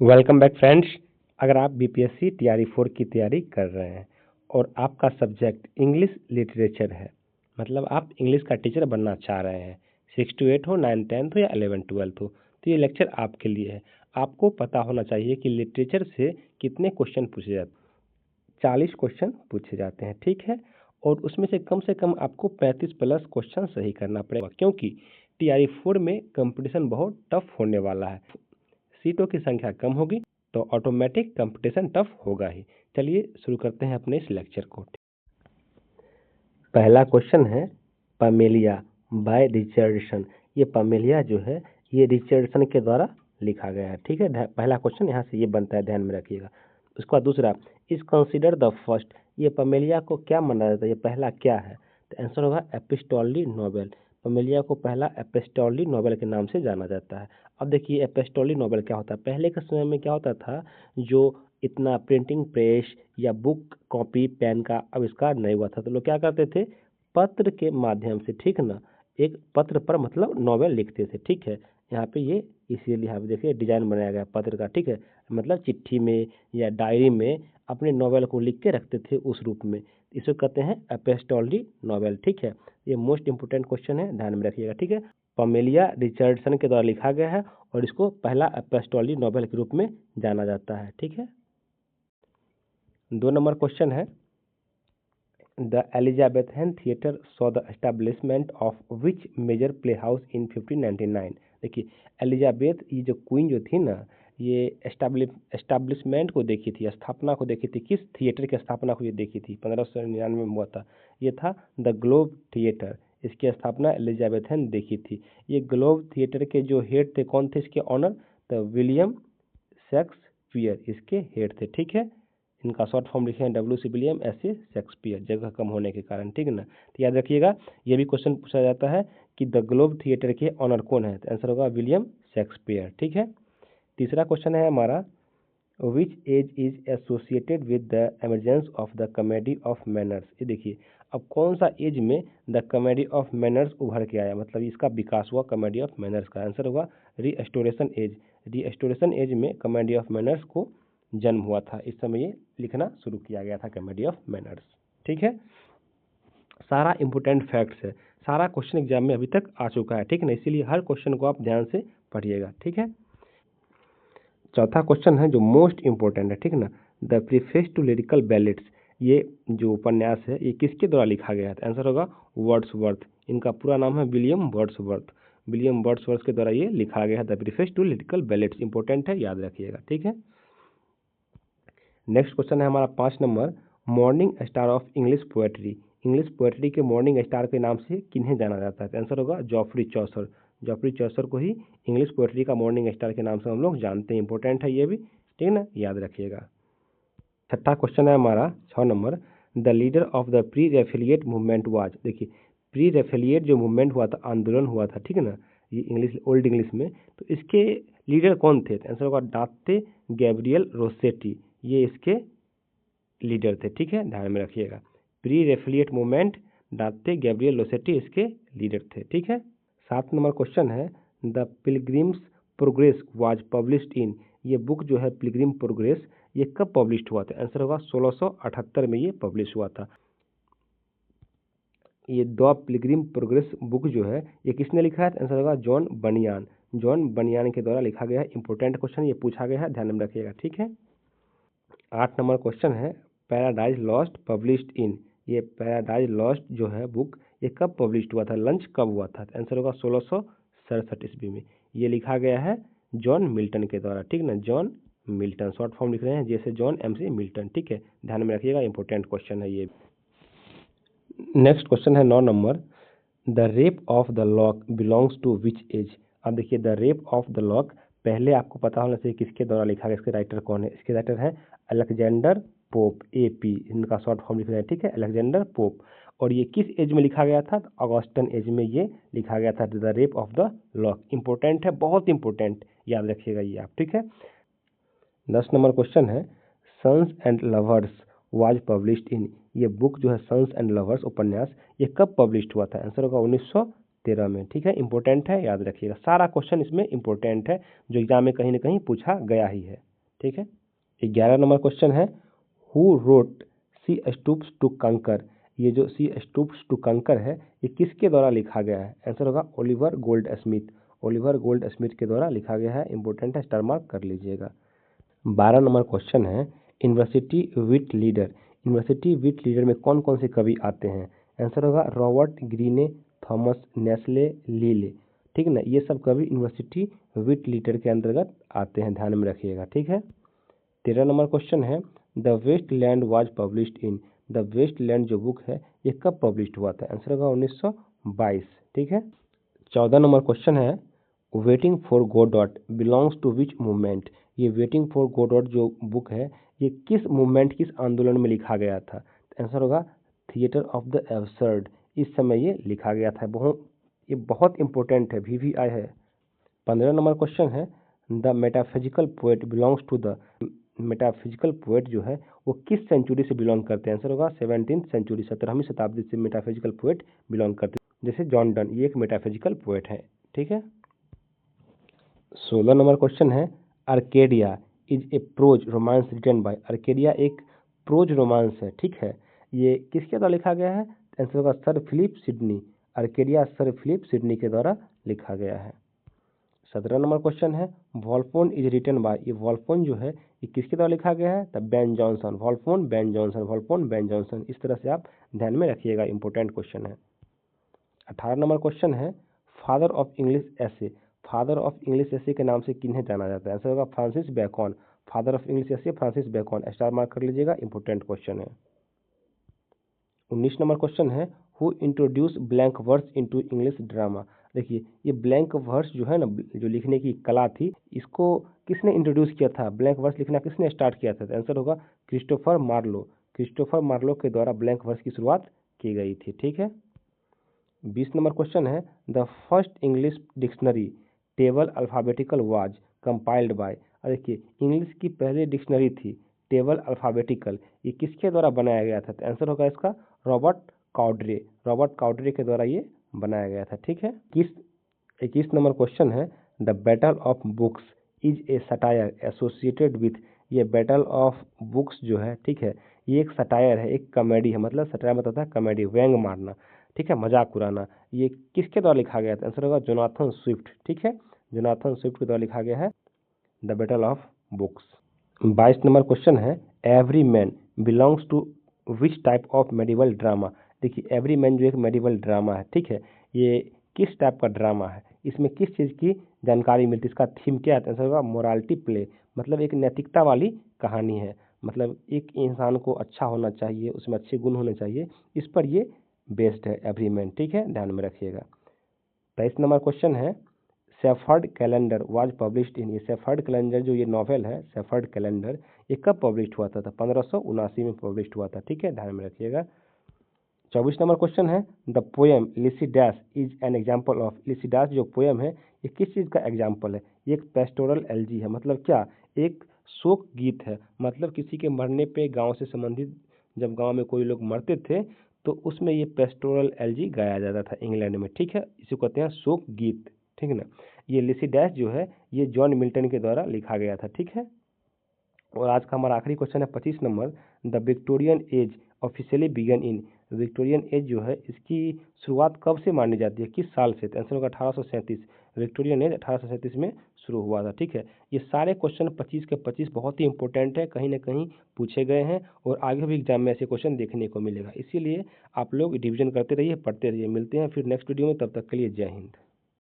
Welcome back friends. अगर आप BPSC TRE 4 की तैयारी कर रहे हैं और आपका सब्जेक्ट इंग्लिश लिटरेचर है, मतलब आप इंग्लिश का टीचर बनना चाह रहे हैं, 6 to 8 हो, 9 10th हो या 11 12th हो, तो ये लेक्चर आपके लिए है। आपको पता होना चाहिए कि लिटरेचर से कितने क्वेश्चन पूछे जाते हैं। 40 क्वेश्चन पूछे जाते हैं, ठीक है। और उसमें से कम आपको 35 प्लस क्वेश्चन सही करना पड़ेगा, क्योंकि टीआरई 4 में कंपटीशन बहुत टफ होने वाला है। सीटों की संख्या कम होगी तो ऑटोमेटिक कंपटीशन टफ होगा ही। चलिए शुरू करते हैं अपने इस लेक्चर को। पहला क्वेश्चन है पमेलिया बाय रिचर्डसन। ये पमेलिया जो है ये रिचर्डसन के द्वारा लिखा गया है, ठीक है। पहला क्वेश्चन यहाँ से ये बनता है, ध्यान में रखिएगा। उसके बाद दूसरा, इज कंसिडर द फर्स्ट। ये पमेलिया को क्या माना जाता है, ये पहला क्या है? तो आंसर होगा एपिस्टोली नोबेल। पमेलिया को पहला एपिस्टोली नोबेल के नाम से जाना जाता है। अब देखिए एपिस्टोली नोबेल क्या होता है। पहले के समय में क्या होता था, जो इतना प्रिंटिंग प्रेस या बुक कॉपी पेन का आविष्कार नहीं हुआ था, तो लोग क्या करते थे, पत्र के माध्यम से, ठीक ना, एक पत्र पर मतलब नॉवेल लिखते थे, ठीक है। यहाँ पे ये इसीलिए यहाँ पे देखिए डिजाइन बनाया गया पत्र का, ठीक है। मतलब चिट्ठी में या डायरी में अपने नॉवेल को लिख के रखते थे उस रूप में, इसे कहते हैं एपिस्टोली नॉवेल, ठीक है। ये मोस्ट इंपोर्टेंट क्वेश्चन है, ध्यान में रखिएगा, ठीक है। पमेलिया रिचर्डसन के द्वारा लिखा गया है और इसको पहला एपिस्टोली नॉवेल के रूप में जाना जाता है, ठीक है। 2 नंबर क्वेश्चन है, the Elizabethan theatre saw the establishment of which major play house in 1599। देखिए एलिजाबेथ, ये जो क्वीन जो थी ना, ये एस्टैब्लिशमेंट को देखी थी, स्थापना को देखी थी, किस थिएटर की स्थापना को ये देखी थी, 1599 में हुआ था। ये था द ग्लोब थिएटर, इसकी स्थापना एलिजाबेथन देखी थी। ये ग्लोब थिएटर के जो हेड थे कौन थे इसके ऑनर? द विलियम शेक्सपियर इसके हेड थे, ठीक है। इनका शॉर्ट फॉर्म लिखे हैं WC विलियम S.A. शेक्सपियर, जगह कम होने के कारण, ठीक है ना। तो याद रखिएगा, ये भी क्वेश्चन पूछा जाता है कि द ग्लोब थिएटर के ऑनर कौन है, तो आंसर होगा विलियम शेक्सपियर, ठीक है। तीसरा क्वेश्चन है हमारा, which age is associated with the emergence of the comedy of manners. ये देखिए अब कौन सा एज में द कॉमेडी ऑफ मैनर्स उभर के आया, मतलब इसका विकास हुआ कॉमेडी ऑफ मैनर्स का, आंसर होगा रीस्टोरेशन एज। रीस्टोरेशन एज में कॉमेडी ऑफ मैनर्स को जन्म हुआ था, इस समय ये लिखना शुरू किया गया था कॉमेडी ऑफ मैनर्स, ठीक है। सारा इंपोर्टेंट फैक्ट्स है, सारा क्वेश्चन एग्जाम में अभी तक आ चुका है, ठीक है ना, इसीलिए हर क्वेश्चन को आप ध्यान से पढ़िएगा, ठीक है। चौथा क्वेश्चन है जो मोस्ट इंपोर्टेंट है, ठीक ना, the preface to lyrical ballads. ये जो उपन्यास है ये किसके द्वारा लिखा गया है, आंसर होगा वर्ड्सवर्थ। इनका पूरा नाम है विलियम वर्ड्सवर्थ। विलियम वर्ड्सवर्थ के द्वारा ये लिखा गया है the preface to lyrical ballads, important है, याद रखिएगा, ठीक है। नेक्स्ट क्वेश्चन है हमारा 5 number, morning star of English poetry. English poetry के मॉर्निंग स्टार के नाम से किन्हें जाना जाता है, आंसर होगा जॉफ्री चौसर। जॉफ्री चौसर को ही इंग्लिश पोएट्री का मॉर्निंग स्टार के नाम से हम लोग जानते हैं, इंपॉर्टेंट है ये भी, ठीक है ना, याद रखिएगा। छठा क्वेश्चन है हमारा 6 नंबर, the leader of the pre Raphaelite movement was. देखिए प्री रेफिलिएट जो मूवमेंट हुआ था, आंदोलन हुआ था, ठीक है ना, ये इंग्लिश ओल्ड इंग्लिश में, तो इसके लीडर कौन थे, आंसर होगा डाते गैब्रियल रोसेटी, ये इसके लीडर थे, ठीक है, ध्यान में रखिएगा। Pre Raphaelite movement, डाते Gabriel Rossetti इसके लीडर थे, ठीक है। 7 नंबर क्वेश्चन है, the pilgrims progress was published in. ये बुक जो है पिलग्रिम प्रोग्रेस, ये कब पब्लिश हुआ था, आंसर होगा 1678 में ये पब्लिश हुआ था। ये द पिलग्रिम प्रोग्रेस बुक जो है ये किसने लिखा है, आंसर होगा जॉन बनियान। जॉन बनियान के द्वारा लिखा गया है, इंपॉर्टेंट क्वेश्चन ये पूछा गया है, ध्यान में रखिएगा, ठीक है। 8 नंबर क्वेश्चन है, पैराडाइज लॉस्ट पब्लिश्ड इन। ये पैराडाइज लॉस्ट जो है बुक ये कब पब्लिश हुआ था, लंच कब हुआ था, आंसर होगा 1667 ईस्वी में। ये लिखा गया है जॉन मिल्टन के द्वारा, ठीक ना, जॉन मिल्टन, शॉर्ट फॉर्म लिख रहे हैं जैसे जॉन MC मिल्टन, ठीक है, ध्यान में रखिएगा, इंपॉर्टेंट क्वेश्चन है ये। नेक्स्ट क्वेश्चन है 9 नंबर, the rape of the lock belongs to which age. अब देखिए the rape of the lock पहले आपको पता होना चाहिए किसके द्वारा लिखा गया, इसके राइटर कौन है, इसके राइटर है अलेक्जेंडर पोप, AP इनका शॉर्ट फॉर्म लिख रहे हैं, ठीक है, अलेक्जेंडर पोप। और ये किस एज में लिखा गया था, ऑगस्टन एज में ये लिखा गया था, the rape of the lock, important है, बहुत इंपॉर्टेंट, याद रखिएगा ये आप, ठीक है। 10 नंबर क्वेश्चन है, sons and lovers was published in. ये बुक जो है सन्स एंड लवर्स उपन्यास ये कब पब्लिश्ड हुआ था, आंसर होगा 1913 में, ठीक है, इंपॉर्टेंट है, याद रखिएगा। सारा क्वेश्चन इसमें इंपॉर्टेंट है, जो एग्जाम में कहीं ना कहीं पूछा गया ही है। ठीक है। 11 नंबर क्वेश्चन है, who wrote she stoops to conquer. ये जो सी स्टूप्स टू कंकर है ये किसके द्वारा लिखा गया है? आंसर होगा Oliver gold Smith. Oliver gold Smith के द्वारा लिखा गया है, इंपॉर्टेंट है, स्टार मार्क कर लीजिएगा। 12 नंबर क्वेश्चन है, university wit leader. University wit leader में कौन कौन से कवि आते हैं? आंसर होगा रॉबर्ट ग्रीने, थॉमस नेस्ले, लीले। ठीक है ना, ये सब कवि यूनिवर्सिटी विट लीडर के अंतर्गत आते हैं, ध्यान में रखिएगा। ठीक है। 13 नंबर क्वेश्चन है, the waste land was published in. The waste land जो बुक है ये कब पब्लिश हुआ था? आंसर होगा 1922। ठीक है। 14 नंबर क्वेश्चन है, waiting for Godot belongs to which movement. ये वेटिंग फॉर गोडॉट जो बुक है ये किस मूवमेंट, किस आंदोलन में लिखा गया था? आंसर होगा थिएटर ऑफ द एब्सर्ड। इस समय ये लिखा गया था। ये बहुत इंपॉर्टेंट है, VVI है। 15 नंबर क्वेश्चन है, the metaphysical poet belongs to the. Metaphysical poet जो है वो किस सेंचुरी से बिलोंग करते हैं? आंसर होगा 17th सेंचुरी, 17वीं शताब्दी से मेटाफिजिकल पोएट बिलोंग करते हैं। जैसे जॉन डन, ये एक मेटाफिजिकल पोएट है। ठीक है। 16 नंबर क्वेश्चन है, Arcadia is a prose romance written by. Arcadia एक प्रोज रोमांस है। ठीक है। ये किसके द्वारा लिखा गया है? आंसर होगा sir Philip Sidney. Arcadia sir Philip Sidney के द्वारा लिखा गया है। 17 नंबर क्वेश्चन है, वॉल्फोन इज रिटन बाय। ये वॉल्फोन जो है ये किसके द्वारा लिखा गया है? The Ben Jonson. Volpone Ben Jonson, Volpone Ben Jonson. इस तरह से आप ध्यान में रखिएगा, इंपॉर्टेंट क्वेश्चन है। 18 नंबर क्वेश्चन है, father of English essay. Father of English essay के नाम से किन्हें जाना जाता है? आंसर होगा Francis Bacon. Father of English essay Francis Bacon, star mark कर लीजिएगा, इंपॉर्टेंट क्वेश्चन है। 19 नंबर क्वेश्चन है, who introduce blank verse into English drama. देखिए ये ब्लैंक वर्स जो है ना, जो लिखने की कला थी, इसको किसने इंट्रोड्यूस किया था? ब्लैंक वर्स लिखना किसने स्टार्ट किया था? आंसर होगा क्रिस्टोफर मार्लो। क्रिस्टोफर मार्लो के द्वारा ब्लैंक वर्स की शुरुआत की गई थी। ठीक है। 20 नंबर क्वेश्चन है, the first English dictionary table alphabetical was compiled bye. देखिए इंग्लिश की पहली डिक्शनरी थी टेबल अल्फ़ाबेटिकल, ये किसके द्वारा बनाया गया था? आंसर होगा इसका रॉबर्ट काउड्रे। रॉबर्ट काउड्रे के द्वारा ये बनाया गया था। ठीक है। 21 नंबर क्वेश्चन है, the battle of books is a satire associated with. ये बैटल ऑफ बुक्स जो है, ठीक है, ये एक सटायर है, एक कॉमेडी है। मतलब सटायर मतलब है कॉमेडी, व्यंग मारना, ठीक है, मजाक उड़ाना। ये किसके द्वारा लिखा गया था? आंसर होगा जोनाथन स्विफ्ट। ठीक है, जोनाथन स्विफ्ट के द्वारा लिखा गया है द बैटल ऑफ बुक्स। 22 नंबर क्वेश्चन है, Everyman belongs to which type of medieval drama. देखिए एवरी मैन जो एक मेडिवल ड्रामा है, ठीक है, ये किस टाइप का ड्रामा है? इसमें किस चीज़ की जानकारी मिलती है? इसका थीम क्या है? आंसर होगा मोरालिटी प्ले। मतलब एक नैतिकता वाली कहानी है। मतलब एक इंसान को अच्छा होना चाहिए, उसमें अच्छे गुण होने चाहिए, इस पर ये बेस्ड है एवरी मैन। ठीक है, ध्यान में रखिएगा। 23 नंबर क्वेश्चन है, shepherd calendar was published in. ये शेफर्ड कैलेंडर जो ये नॉवेल है, शेफर्ड कैलेंडर, ये कब पब्लिश हुआ था? 1579 में पब्लिश हुआ था। ठीक है, ध्यान में रखिएगा। 24 नंबर क्वेश्चन है, the poem Lycidas is an example of. Lycidas जो पोएम है ये किस चीज़ का एग्जाम्पल है? ये एक पेस्टोरल एलजी है। मतलब क्या? एक शोक गीत है। मतलब किसी के मरने पे गांव से संबंधित, जब गांव में कोई लोग मरते थे तो उसमें ये पेस्टोरल एलजी गाया जाता था इंग्लैंड में। ठीक है, इसे कहते हैं शोक गीत। ठीक है ना। ये लिसिडास जो है ये जॉन मिल्टन के द्वारा लिखा गया था। ठीक है। और आज का हमारा आखिरी क्वेश्चन है 25 number, the Victorian age officially began in. Victorian age जो है इसकी शुरुआत कब से मानी जाती है, किस साल से? आंसर होगा 1837। विक्टोरियन एज 1837 में शुरू हुआ था। ठीक है। ये सारे क्वेश्चन 25 के 25 बहुत ही इंपॉर्टेंट है, कहीं ना कहीं पूछे गए हैं और आगे भी एग्जाम में ऐसे क्वेश्चन देखने को मिलेगा। इसीलिए आप लोग डिवीजन करते रहिए, पढ़ते रहिए। मिलते हैं फिर नेक्स्ट वीडियो में, तब तक के लिए जय हिंद।